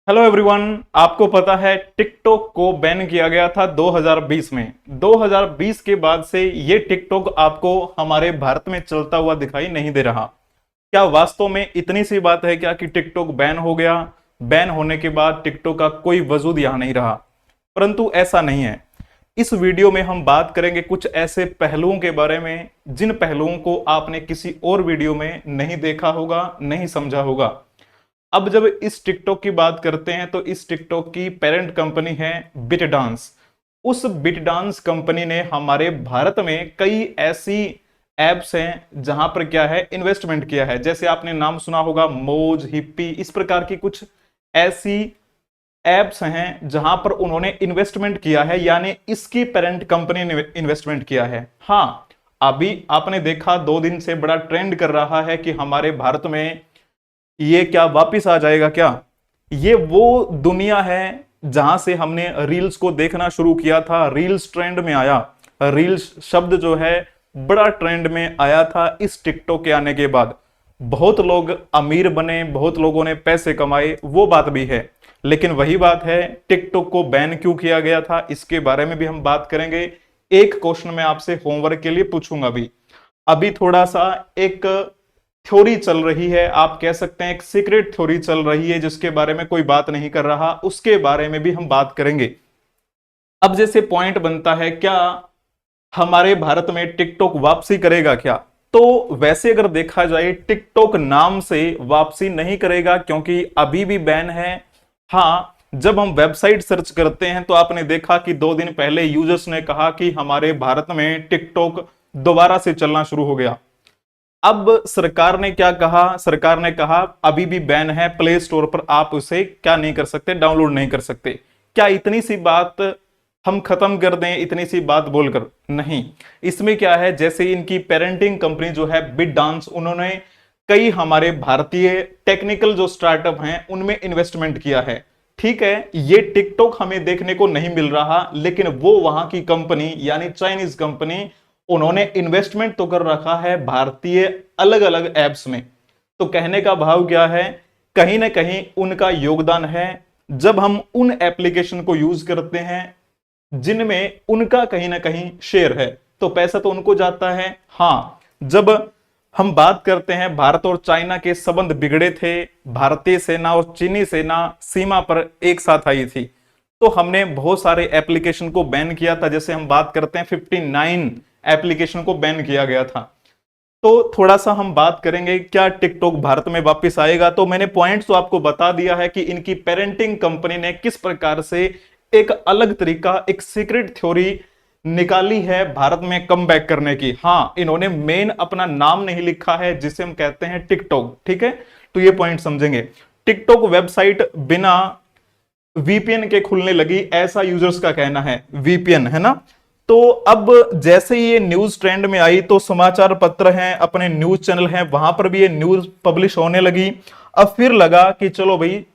Hello everyone. आपको पता है टिकटॉक को बैन किया गया था 2020 में। 2020 के बाद से ये टिकटॉक आपको हमारे भारत में चलता हुआ दिखाई नहीं दे रहा। क्या वास्तव में इतनी सी बात है क्या कि टिकटॉक बैन हो गया? बैन होने के बाद टिकटॉक का कोई वजूद यहां नहीं रहा? परंतु ऐसा नहीं है। इस वीडियो में हम बात करेंगे कुछ ऐसे पहलुओं के बारे में जिन पहलुओं को आपने किसी और वीडियो में नहीं देखा होगा, नहीं समझा होगा। अब जब इस टिकटॉक की बात करते हैं तो इस टिकटॉक की पेरेंट कंपनी है बिटडांस। उस बिटडांस कंपनी ने हमारे भारत में कई ऐसी एप्स हैं जहां पर क्या है इन्वेस्टमेंट किया है। जैसे आपने नाम सुना होगा मौज, हिप्पी, इस प्रकार की कुछ ऐसी एप्स हैं जहां पर उन्होंने इन्वेस्टमेंट किया है, यानी इसकी पेरेंट कंपनी ने इन्वेस्टमेंट किया है। हाँ, अभी आपने देखा 2 दिन से बड़ा ट्रेंड कर रहा है कि हमारे भारत में ये क्या वापिस आ जाएगा क्या? ये वो दुनिया है जहां से हमने रील्स को देखना शुरू किया था। रील्स ट्रेंड में आया। रील्स शब्द जो है बड़ा ट्रेंड में आया था इस टिकटॉक के आने के बाद। बहुत लोग अमीर बने, बहुत लोगों ने पैसे कमाए, वो बात भी है। लेकिन वही बात है, टिकटॉक को बैन क्यों किया गया था इसके बारे में भी हम बात करेंगे। एक क्वेश्चन मैं आपसे होमवर्क के लिए पूछूंगा भी। अभी थोड़ा सा एक थ्योरी चल रही है, आप कह सकते हैं एक सीक्रेट थ्योरी चल रही है जिसके बारे में कोई बात नहीं कर रहा, उसके बारे में भी हम बात करेंगे। अब जैसे पॉइंट बनता है, क्या हमारे भारत में टिकटॉक वापसी करेगा क्या? तो वैसे अगर देखा जाए टिकटॉक नाम से वापसी नहीं करेगा क्योंकि अभी भी बैन है। हाँ, जब हम वेबसाइट सर्च करते हैं तो आपने देखा कि 2 दिन पहले यूजर्स ने कहा कि हमारे भारत में टिकटॉक दोबारा से चलना शुरू हो गया। अब सरकार ने क्या कहा? सरकार ने कहा अभी भी बैन है, प्ले स्टोर पर आप उसे क्या नहीं कर सकते, डाउनलोड नहीं कर सकते। क्या इतनी सी बात हम खत्म कर दें इतनी सी बात बोलकर? नहीं। इसमें क्या है, जैसे इनकी पेरेंटिंग कंपनी जो है बिट डांस, उन्होंने कई हमारे भारतीय टेक्निकल जो स्टार्टअप हैं उनमें इन्वेस्टमेंट किया है। ठीक है, ये टिकटॉक हमें देखने को नहीं मिल रहा, लेकिन वो वहां की कंपनी यानी चाइनीज कंपनी, उन्होंने इन्वेस्टमेंट तो कर रखा है भारतीय अलग अलग एप्स में। तो कहने का भाव क्या है, कहीं ना कहीं उनका योगदान है। जब हम उन एप्लीकेशन को यूज करते हैं जिनमें उनका कहीं ना कहीं शेयर है तो पैसा तो उनको जाता है। हाँ, जब हम बात करते हैं भारत और चाइना के संबंध बिगड़े थे, भारतीय सेना और चीनी सेना सीमा पर एक साथ आई थी, तो हमने बहुत सारे एप्लीकेशन को बैन किया था। जैसे हम बात करते हैं 59 एप्लीकेशन को बैन किया गया था। तो थोड़ा सा हम बात करेंगे क्या टिकटॉक भारत में वापस आएगा। तो मैंने पॉइंट तो आपको बता दिया है कि इनकी पेरेंटिंग कंपनी ने किस प्रकार से एक अलग तरीका, एक सीक्रेट थ्योरी निकाली है भारत में कम बैक करने की। हाँ, इन्होंने मेन अपना नाम नहीं लिखा है जिसे हम कहते हैं टिकटॉक। ठीक है, तो ये पॉइंट समझेंगे। टिकटॉक वेबसाइट बिना वीपीएन के खुलने लगी, ऐसा यूजर्स का कहना है। वीपीएन है ना। तो अब जैसे ही ये न्यूज ट्रेंड में आई तो समाचार पत्र हैं, अपने न्यूज चैनल हैं, वहां पर भी ये न्यूज पब्लिश होने लगी। अब फिर लगा कि चलो भाई,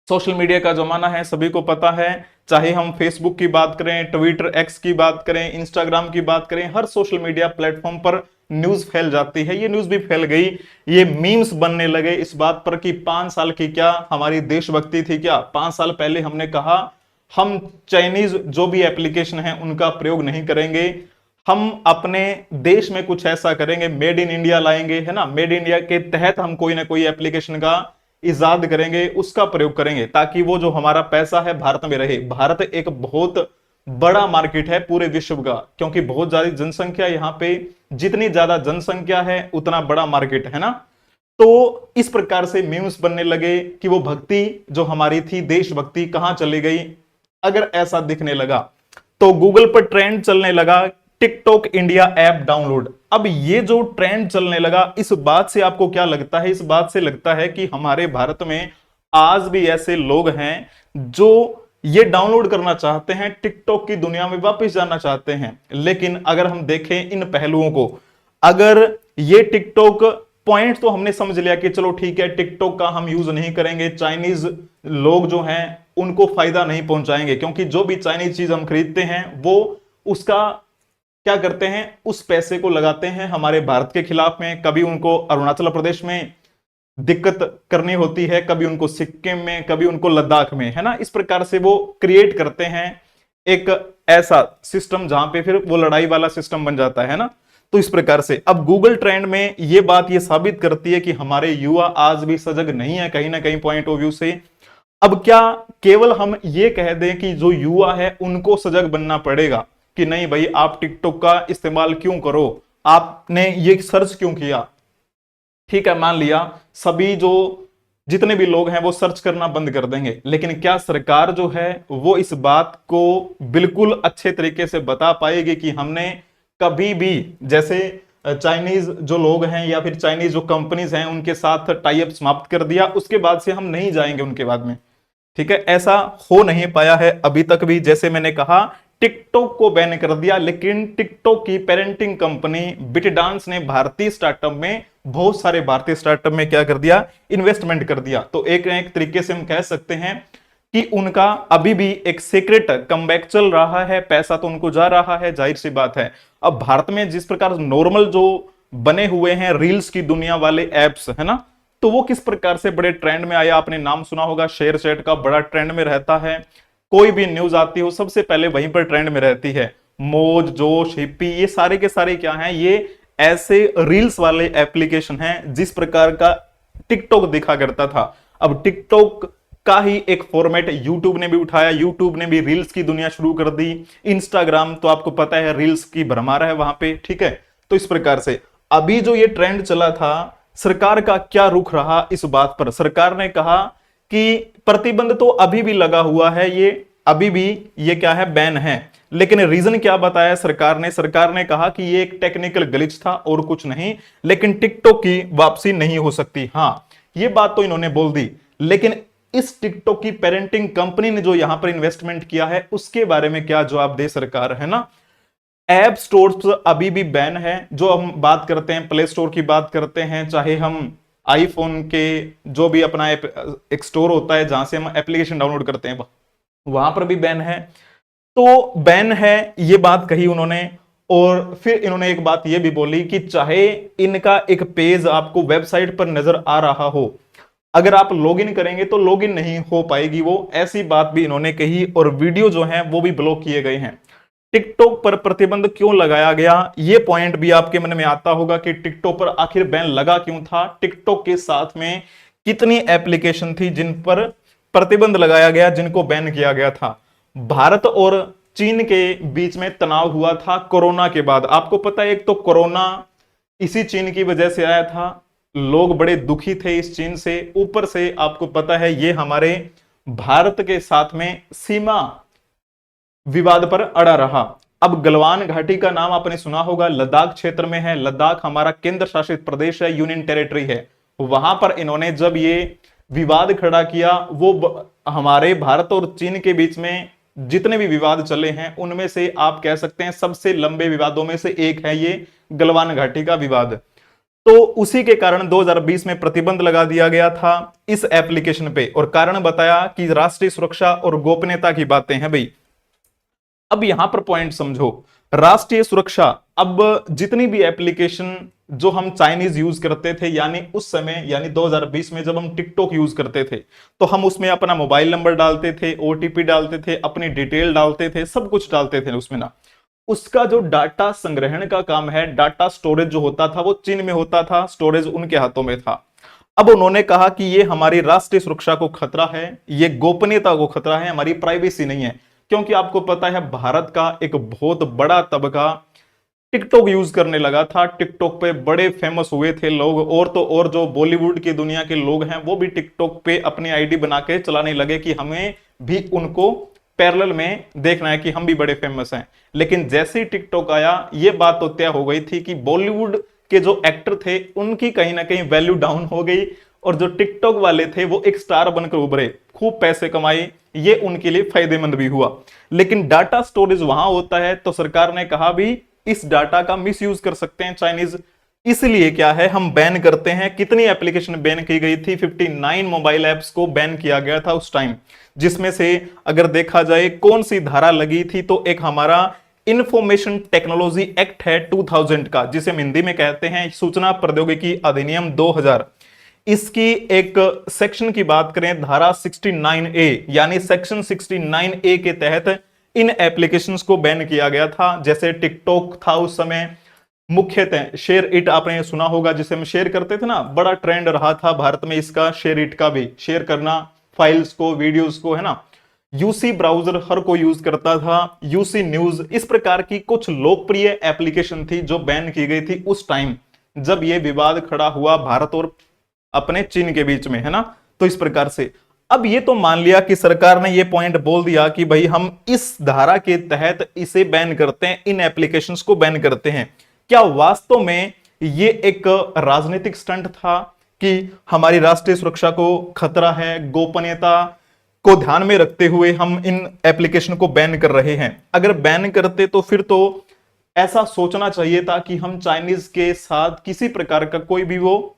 सोशल मीडिया का जमाना है, सभी को पता है। चाहे हम फेसबुक की बात करें, ट्विटर एक्स की बात करें, इंस्टाग्राम की बात करें, हर सोशल मीडिया प्लेटफॉर्म पर न्यूज फैल जाती है। ये न्यूज भी फैल गई। ये मीम्स बनने लगे इस बात पर कि 5 साल की क्या हमारी देशभक्ति थी क्या? 5 साल पहले हमने कहा हम चाइनीज जो भी एप्लीकेशन है उनका प्रयोग नहीं करेंगे, हम अपने देश में कुछ ऐसा करेंगे, मेड इन इंडिया लाएंगे, है ना। मेड इंडिया के तहत हम कोई ना कोई एप्लीकेशन का इजाद करेंगे, उसका प्रयोग करेंगे ताकि वो जो हमारा पैसा है भारत में रहे। भारत एक बहुत बड़ा मार्केट है पूरे विश्व का, क्योंकि बहुत ज्यादा जनसंख्या यहाँ पे, जितनी ज्यादा जनसंख्या है उतना बड़ा मार्केट है ना। तो इस प्रकार से मीम्स बनने लगे कि वो भक्ति जो हमारी थी, देशभक्ति कहां चली गई। अगर ऐसा दिखने लगा तो गूगल पर ट्रेंड चलने लगा टिकटॉक इंडिया ऐप डाउनलोड। अब ये जो ट्रेंड चलने लगा, इस बात से आपको क्या लगता है? इस बात से लगता है कि हमारे भारत में आज भी ऐसे लोग हैं जो ये डाउनलोड करना चाहते हैं, टिकटॉक की दुनिया में वापस जाना चाहते हैं। लेकिन अगर हम देखें इन पहलुओं को, अगर ये टिकटॉक पॉइंट तो हमने समझ लिया कि चलो ठीक है, टिकटॉक का हम यूज नहीं करेंगे, चाइनीज लोग जो हैं उनको फायदा नहीं पहुंचाएंगे, क्योंकि जो भी चाइनीज चीज हम खरीदते हैं वो उसका क्या करते हैं, उस पैसे को लगाते हैं हमारे भारत के खिलाफ में। कभी उनको अरुणाचल प्रदेश में दिक्कत करनी होती है, कभी उनको सिक्किम में, कभी उनको लद्दाख में, है ना। इस प्रकार से वो क्रिएट करते हैं एक ऐसा सिस्टम जहां पे फिर वो लड़ाई वाला सिस्टम बन जाता है ना। तो इस प्रकार से अब गूगल ट्रेंड में ये बात ये साबित करती है कि हमारे युवा आज भी सजग नहीं है कहीं ना कहीं पॉइंट ऑफ व्यू से। अब क्या केवल हम ये कह दें कि जो युवा है उनको सजग बनना पड़ेगा कि नहीं भाई आप टिकटॉक का इस्तेमाल क्यों करो, आपने ये सर्च क्यों किया। ठीक है, मान लिया सभी जो जितने भी लोग हैं वो सर्च करना बंद कर देंगे, लेकिन क्या सरकार जो है वो इस बात को बिल्कुल अच्छे तरीके से बता पाएगी कि हमने कभी भी जैसे चाइनीज जो लोग हैं या फिर चाइनीज जो कंपनीज हैं उनके साथ टाई अप समाप्त कर दिया, उसके बाद से हम नहीं जाएंगे उनके बाद में। ठीक है, ऐसा हो नहीं पाया है अभी तक भी। जैसे मैंने कहा टिकटॉक को बैन कर दिया, लेकिन टिकटॉक की पेरेंटिंग कंपनी बिटडांस ने भारतीय स्टार्टअप में, बहुत सारे भारतीय स्टार्टअप में क्या कर दिया, इन्वेस्टमेंट कर दिया। तो एक ना एक तरीके से हम कह सकते हैं कि उनका अभी भी एक सीक्रेट कमबैक चल रहा है, पैसा तो उनको जा रहा है, जाहिर सी बात है। अब भारत में जिस प्रकार नॉर्मल जो बने हुए हैं रील्स की दुनिया वाले एप्स, है ना, तो वो किस प्रकार से बड़े ट्रेंड में आया, आपने नाम सुना होगा शेयर चैट का, बड़ा ट्रेंड में रहता है। कोई भी न्यूज आती हो सबसे पहले वहीं पर ट्रेंड में रहती है। मौज जोश हिप्पी ये सारे के सारे क्या हैं, ये ऐसे रील्स वाले एप्लीकेशन हैं जिस प्रकार का टिकटॉक दिखा करता था। अब टिकटॉक का ही एक फॉर्मेट यूट्यूब ने भी उठाया, यूट्यूब ने भी रील्स की दुनिया शुरू कर दी। इंस्टाग्राम तो आपको पता है रील्स की भरमार है वहां पे, ठीक है। तो इस प्रकार से अभी जो ये ट्रेंड चला था, सरकार का क्या रुख रहा इस बात पर। सरकार ने कहा कि प्रतिबंध तो अभी भी लगा हुआ है, ये अभी भी ये क्या है, बैन है। लेकिन रीजन क्या बताया सरकार ने कहा कि ये एक टेक्निकल ग्लिच था और कुछ नहीं, लेकिन टिकटॉक की वापसी नहीं हो सकती। हां, ये बात तो इन्होंने बोल दी, लेकिन इस टिकटॉक की पेरेंटिंग कंपनी ने जो यहां पर इन्वेस्टमेंट किया है उसके बारे में क्या जवाब दे सरकार, है ना। ऐप स्टोर्स अभी भी बैन है। जो हम बात करते हैं प्ले स्टोर की बात करते हैं, चाहे हम आईफोन के जो भी अपना एक स्टोर होता है जहां से हम एप्लीकेशन डाउनलोड करते हैं वहां पर भी बैन है। तो बैन है ये बात कही उन्होंने। और फिर इन्होंने एक बात ये भी बोली कि चाहे इनका एक पेज आपको वेबसाइट पर नजर आ रहा हो, अगर आप लॉगिन करेंगे तो लॉगिन नहीं हो पाएगी वो, ऐसी बात भी इन्होंने कही। और वीडियो जो है वो भी ब्लॉक किए गए हैं। टिकटॉक पर प्रतिबंध क्यों लगाया गया, ये पॉइंट भी आपके मन में आता होगा कि टिकटॉक पर आखिर बैन लगा क्यों था। टिकटॉक के साथ में कितनी एप्लीकेशन थी जिन पर प्रतिबंध लगाया गया, जिनको बैन किया गया था। भारत और चीन के बीच में तनाव हुआ था कोरोना के बाद। आपको पता है एक तो कोरोना इसी चीन की वजह से आया था, लोग बड़े दुखी थे इस चीन से। ऊपर से आपको पता है ये हमारे भारत के साथ में सीमा विवाद पर अड़ा रहा। अब गलवान घाटी का नाम आपने सुना होगा, लद्दाख क्षेत्र में है। लद्दाख हमारा केंद्र शासित प्रदेश है, यूनियन टेरिटरी है। वहां पर इन्होंने जब ये विवाद खड़ा किया, वो हमारे भारत और चीन के बीच में जितने भी विवाद चले हैं उनमें से आप कह सकते हैं सबसे लंबे विवादों में से एक है ये गलवान घाटी का विवाद। तो उसी के कारण 2020 में प्रतिबंध लगा दिया गया था इस एप्लीकेशन पे। और कारण बताया कि राष्ट्रीय सुरक्षा और गोपनीयता की बातें हैं भाई। अब यहां पर पॉइंट समझो, राष्ट्रीय सुरक्षा। अब जितनी भी एप्लीकेशन जो हम चाइनीज यूज करते थे, यानी उस समय यानी 2020 में जब हम टिकटॉक यूज करते थे तो हम उसमें अपना मोबाइल नंबर डालते थे, ओटीपी डालते थे, अपनी डिटेल डालते थे, सब कुछ डालते थे उसमें ना। उसका जो डाटा संग्रहण का काम है, डाटा स्टोरेज जो होता था वो चीन में होता था, स्टोरेज उनके हाथों में था। अब उन्होंने कहा कि ये हमारी राष्ट्रीय सुरक्षा को खतरा है, ये गोपनीयता को खतरा है, हमारी प्राइवेसी नहीं है। क्योंकि आपको पता है भारत का एक बहुत बड़ा तबका टिकटॉक यूज करने लगा था, टिकटॉक पे बड़े फेमस हुए थे लोग। और तो और जो बॉलीवुड की दुनिया के लोग हैं वो भी टिकटॉक पे अपनी आईडी बना के चलाने लगे कि हमें भी उनको पैरेलल में देखना है कि हम भी बड़े फेमस हैं। लेकिन जैसे ही टिकटॉक आया ये बात तो तय हो गई थी कि बॉलीवुड के जो एक्टर थे उनकी कहीं ना कहीं वैल्यू डाउन हो गई, और जो टिकटॉक वाले थे वो एक स्टार बनकर उभरे, खूब पैसे कमाए, ये उनके लिए फायदेमंद भी हुआ। लेकिन डाटा स्टोरेज वहां होता है तो सरकार ने कहा भी इस डाटा का मिसयूज कर सकते हैं चाइनीज, इसलिए क्या है हम बैन करते हैं। कितनी एप्लीकेशन बैन की गई थी, 59 मोबाइल ऐप्स को बैन किया गया था उस टाइम। जिसमें से अगर देखा जाए कौन सी धारा लगी थी, तो एक हमारा इंफॉर्मेशन टेक्नोलॉजी एक्ट है 2000 का, जिसे हम हिंदी में कहते हैं सूचना प्रौद्योगिकी अधिनियम 2000। इसकी एक सेक्शन की बात करें, धारा 69A यानी सेक्शन 69A के तहत इन एप्लीकेशंस को बैन किया गया था। जैसे टिकटॉक था उस समय, मुख्यतः शेयर इट आपने सुना होगा, जिसे हम शेयर करते थे ना, बड़ा ट्रेंड रहा था भारत में इसका, शेयर इट का भी, शेयर करना फाइल्स को, वीडियोस को, है ना। यूसी ब्राउजर हर कोई यूज करता था, यूसी न्यूज, इस प्रकार की कुछ लोकप्रिय एप्लीकेशन थी जो बैन की गई थी उस टाइम जब यह विवाद खड़ा हुआ भारत और अपने चीन के बीच में, है ना। तो इस प्रकार से अब ये तो मान लिया कि सरकार ने ये पॉइंट बोल दिया कि भाई हम इस धारा के तहत इसे बैन करते हैं, इन एप्लीकेशंस को बैन करते हैं। क्या वास्तव में ये एक राजनीतिक स्टंट था कि हमारी राष्ट्रीय सुरक्षा को खतरा है, गोपनीयता को ध्यान में रखते हुए हम इन एप्लीकेशन को बैन कर रहे हैं? अगर बैन करते तो फिर तो ऐसा सोचना चाहिए था कि हम चाइनीज के साथ किसी प्रकार का कोई भी वो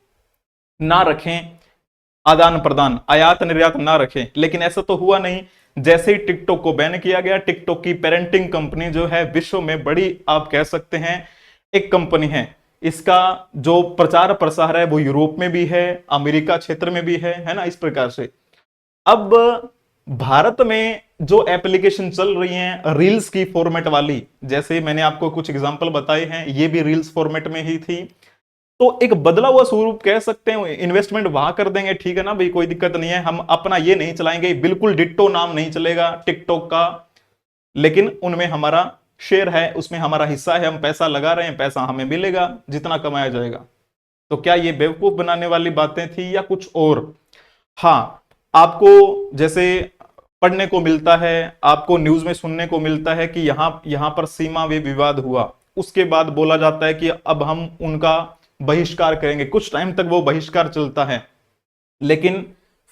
ना रखें, आदान प्रदान, आयात निर्यात ना रखें, लेकिन ऐसा तो हुआ नहीं। जैसे ही टिकटॉक को बैन किया गया, टिकटॉक की पेरेंटिंग कंपनी जो है विश्व में बड़ी, आप कह सकते हैं एक कंपनी है, इसका जो प्रचार प्रसार है वो यूरोप में भी है, अमेरिका क्षेत्र में भी है ना, इस प्रकार से। अब भारत में जो एप्लीकेशन चल रही हैं रील्स की फॉर्मेट वाली, जैसे मैंने आपको कुछ एग्जांपल बताए हैं, ये भी रील्स फॉर्मेट में ही थी, तो एक बदला हुआ स्वरूप कह सकते हैं, इन्वेस्टमेंट वहां कर देंगे, ठीक है ना भाई, कोई दिक्कत नहीं है, हम अपना ये नहीं चलाएंगे, बिल्कुल डिट्टो नाम नहीं चलेगा टिकटॉक का, लेकिन उनमें हमारा शेयर है, उसमें हमारा हिस्सा है, हम पैसा लगा रहे हैं, पैसा हमें मिलेगा जितना कमाया जाएगा। तो क्या ये बेवकूफ बनाने वाली बातें थी या कुछ और? हाँ, आपको जैसे पढ़ने को मिलता है, आपको न्यूज में सुनने को मिलता है कि यहां पर सीमा में विवाद हुआ, उसके बाद बोला जाता है कि अब हम उनका बहिष्कार करेंगे, कुछ टाइम तक वो बहिष्कार चलता है, लेकिन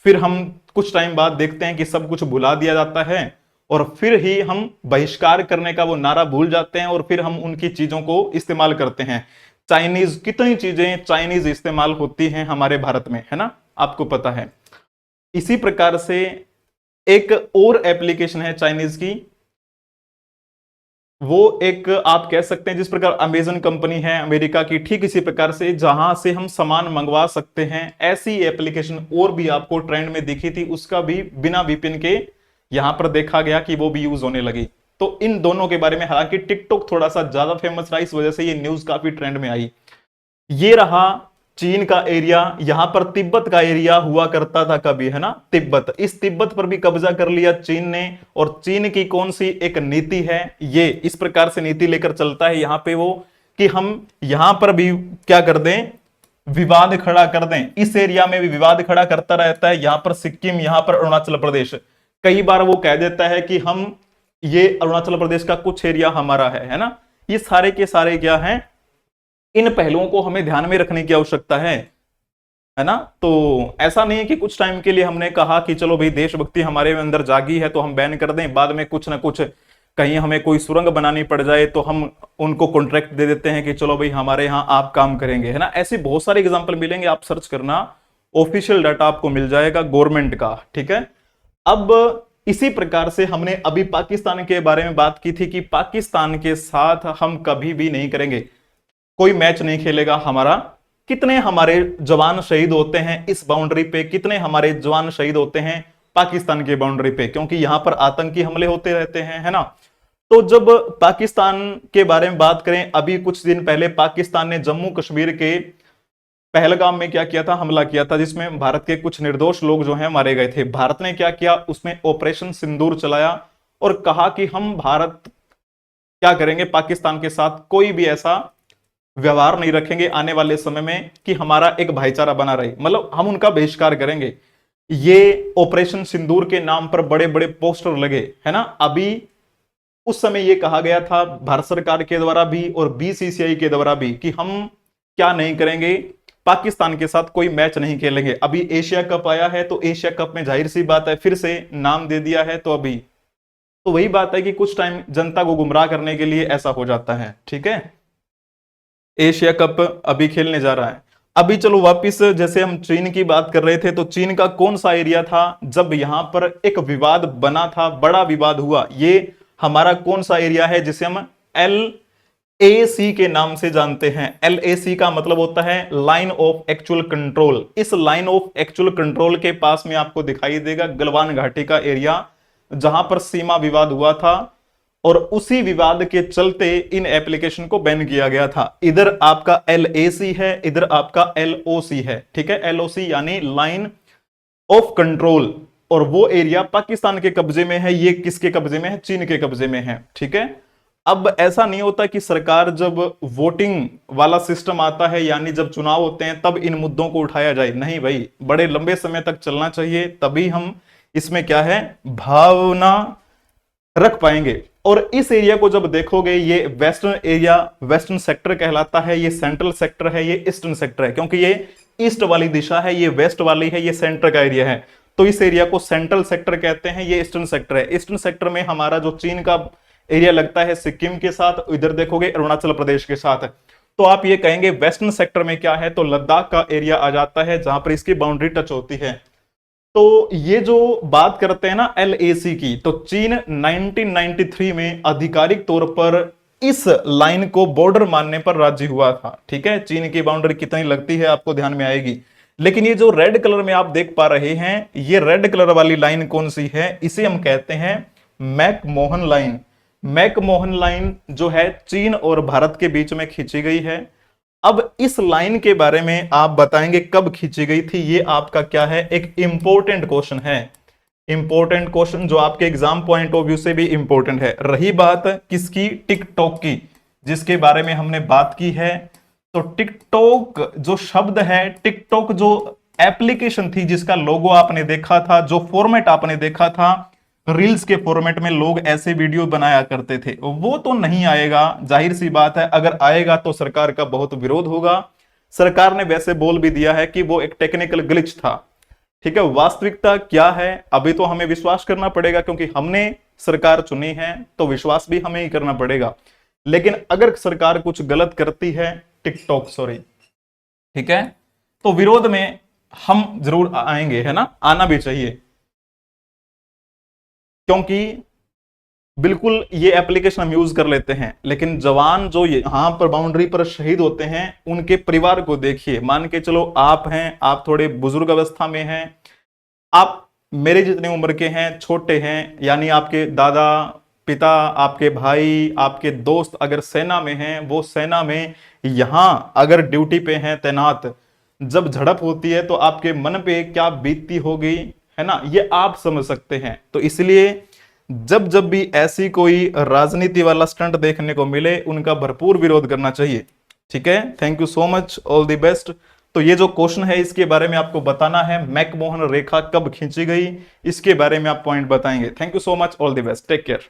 फिर हम कुछ टाइम बाद देखते हैं कि सब कुछ भुला दिया जाता है और फिर ही हम बहिष्कार करने का वो नारा भूल जाते हैं और फिर हम उनकी चीजों को इस्तेमाल करते हैं। चाइनीज, कितनी चीजें चाइनीज इस्तेमाल होती हैं हमारे भारत में, है ना, आपको पता है। इसी प्रकार से एक और एप्लीकेशन है चाइनीज की, वो एक आप कह सकते हैं जिस प्रकार अमेजन कंपनी है अमेरिका की, ठीक इसी प्रकार से जहां से हम सामान मंगवा सकते हैं, ऐसी एप्लीकेशन और भी आपको ट्रेंड में दिखी थी, उसका भी बिना वीपीएन के यहां पर देखा गया कि वो भी यूज होने लगी। तो इन दोनों के बारे में, हालांकि टिकटॉक थोड़ा सा ज्यादा फेमस रहा, इस वजह से ये न्यूज काफी ट्रेंड में आई। ये रहा चीन का एरिया, यहां पर तिब्बत का एरिया हुआ करता था कभी, है ना, तिब्बत, इस तिब्बत पर भी कब्जा कर लिया चीन ने। और चीन की कौन सी एक नीति है, ये इस प्रकार से नीति लेकर चलता है यहां पे वो, कि हम यहां पर भी क्या कर दें, विवाद खड़ा कर दें, इस एरिया में भी विवाद खड़ा करता रहता है। यहां पर सिक्किम, यहां पर अरुणाचल प्रदेश, कई बार वो कह देता है कि हम, ये अरुणाचल प्रदेश का कुछ एरिया हमारा है ना। ये सारे के सारे क्या है, इन पहलुओं को हमें ध्यान में रखने की आवश्यकता है ना। तो ऐसा नहीं है कि कुछ टाइम के लिए हमने कहा कि चलो भाई देशभक्ति हमारे अंदर जागी है तो हम बैन कर दें, बाद में कुछ ना कुछ कहीं हमें कोई सुरंग बनानी पड़ जाए तो हम उनको कॉन्ट्रैक्ट दे देते हैं कि चलो भाई हमारे यहां आप काम करेंगे, है ना। ऐसे बहुत सारे एग्जाम्पल मिलेंगे, आप सर्च करना, ऑफिशियल डाटा आपको मिल जाएगा गवर्नमेंट का, ठीक है। अब इसी प्रकार से हमने अभी पाकिस्तान के बारे में बात की थी कि पाकिस्तान के साथ हम कभी भी नहीं करेंगे, कोई मैच नहीं खेलेगा हमारा। कितने हमारे जवान शहीद होते हैं इस बाउंड्री पे, कितने हमारे जवान शहीद होते हैं पाकिस्तान की बाउंड्री पे, क्योंकि यहां पर आतंकी हमले होते रहते हैं, है ना। तो जब पाकिस्तान के बारे में बात करें, अभी कुछ दिन पहले पाकिस्तान ने जम्मू कश्मीर के पहलगाम में क्या किया था, हमला किया था, जिसमें भारत के कुछ निर्दोष लोग जो हैं मारे गए थे। भारत ने क्या किया, उसमें ऑपरेशन सिंदूर चलाया और कहा कि हम भारत क्या करेंगे, पाकिस्तान के साथ कोई भी ऐसा व्यवहार नहीं रखेंगे आने वाले समय में कि हमारा एक भाईचारा बना रहे, मतलब हम उनका बहिष्कार करेंगे। ये ऑपरेशन सिंदूर के नाम पर बड़े बड़े पोस्टर लगे, है ना। अभी उस समय ये कहा गया था भारत सरकार के द्वारा भी और बीसीसीआई के द्वारा भी कि हम क्या नहीं करेंगे, पाकिस्तान के साथ कोई मैच नहीं खेलेंगे। अभी एशिया कप आया है तो एशिया कप में जाहिर सी बात है फिर से नाम दे दिया है, तो अभी तो वही बात है कि कुछ टाइम जनता को गुमराह करने के लिए ऐसा हो जाता है, ठीक है। एशिया कप अभी खेलने जा रहा है। अभी चलो वापिस, जैसे हम चीन की बात कर रहे थे, तो चीन का कौन सा एरिया था जब यहां पर एक विवाद बना था, बड़ा विवाद हुआ, ये हमारा कौन सा एरिया है जिसे हम LAC के नाम से जानते हैं। LAC का मतलब होता है लाइन ऑफ एक्चुअल कंट्रोल। इस लाइन ऑफ एक्चुअल कंट्रोल के पास में आपको दिखाई देगा गलवान घाटी का एरिया, जहां पर सीमा विवाद हुआ था और उसी विवाद के चलते इन एप्लीकेशन को बैन किया गया था। इधर आपका LAC है, इधर आपका LOC है। ठीक है, LOC यानी लाइन ऑफ कंट्रोल, और वो एरिया पाकिस्तान के कब्जे में है। ये किसके कब्जे में है? चीन के कब्जे में है। ठीक है, अब ऐसा नहीं होता कि सरकार जब वोटिंग वाला सिस्टम आता है, यानी जब चुनाव होते हैं, तब इन मुद्दों को उठाया जाए। नहीं भाई, बड़े लंबे समय तक चलना चाहिए, तभी हम इसमें क्या है, भावना रख पाएंगे। और इस एरिया को जब देखोगे, ये वेस्टर्न एरिया, वेस्टर्न सेक्टर कहलाता है, ये सेंट्रल सेक्टर है, ये ईस्टर्न सेक्टर है, क्योंकि ये ईस्ट वाली दिशा है, ये वेस्ट वाली है, ये सेंटर का एरिया है। तो इस एरिया को सेंट्रल सेक्टर कहते हैं, ये ईस्टर्न सेक्टर है। ईस्टर्न सेक्टर में हमारा जो चीन का एरिया लगता है सिक्किम के साथ, इधर देखोगे अरुणाचल प्रदेश के साथ। तो आप ये कहेंगे वेस्टर्न सेक्टर में क्या है, तो लद्दाख का एरिया आ जाता है, जहां पर इसकी बाउंड्री टच होती है। तो ये जो बात करते हैं ना LAC की, तो चीन 1993 में आधिकारिक तौर पर इस लाइन को बॉर्डर मानने पर राजी हुआ था। ठीक है, चीन की बाउंड्री कितनी लगती है आपको ध्यान में आएगी। लेकिन ये जो रेड कलर में आप देख पा रहे हैं, ये रेड कलर वाली लाइन कौन सी है? इसे हम कहते हैं मैकमोहन लाइन। मैकमोहन लाइन जो है चीन और भारत के बीच में खींची गई है। अब इस लाइन के बारे में आप बताएंगे कब खींची गई थी, ये आपका क्या है, एक इंपॉर्टेंट क्वेश्चन है। इंपॉर्टेंट क्वेश्चन जो आपके एग्जाम पॉइंट ऑफ व्यू से भी इंपॉर्टेंट है। रही बात किसकी? टिकटॉक की, जिसके बारे में हमने बात की है। तो टिकटॉक जो शब्द है, टिकटॉक जो एप्लीकेशन थी, जिसका लोगो आपने देखा था, जो फॉर्मेट आपने देखा था, रील्स के फॉर्मेट में लोग ऐसे वीडियो बनाया करते थे, वो तो नहीं आएगा। जाहिर सी बात है, अगर आएगा तो सरकार का बहुत विरोध होगा। सरकार ने वैसे बोल भी दिया है कि वो एक टेक्निकल ग्लिच था। ठीक है, वास्तविकता क्या है अभी तो हमें विश्वास करना पड़ेगा, क्योंकि हमने सरकार चुनी है, तो विश्वास भी हमें ही करना पड़ेगा। लेकिन अगर सरकार कुछ गलत करती है, टिकटॉक सॉरी, ठीक है, तो विरोध में हम जरूर आएंगे, है ना, आना भी चाहिए, क्योंकि बिल्कुल ये एप्लीकेशन हम यूज कर लेते हैं। लेकिन जवान जो यहां पर बाउंड्री पर शहीद होते हैं, उनके परिवार को देखिए। मान के चलो आप हैं, आप थोड़े बुजुर्ग अवस्था में हैं, आप मेरे जितने उम्र के हैं, छोटे हैं, यानी आपके दादा, पिता, आपके भाई, आपके दोस्त अगर सेना में हैं, वो सेना में यहां अगर ड्यूटी पे हैं तैनात, जब झड़प होती है तो आपके मन पे क्या बीतती होगी, है ना, ये आप समझ सकते हैं। तो इसलिए जब जब भी ऐसी कोई राजनीति वाला स्टंट देखने को मिले, उनका भरपूर विरोध करना चाहिए। ठीक है, thank you so much, all the best. तो ये जो क्वेश्चन है, इसके बारे में आपको बताना है, मैकमोहन रेखा कब खींची गई, इसके बारे में आप पॉइंट बताएंगे। Thank you so much, all the best, take care.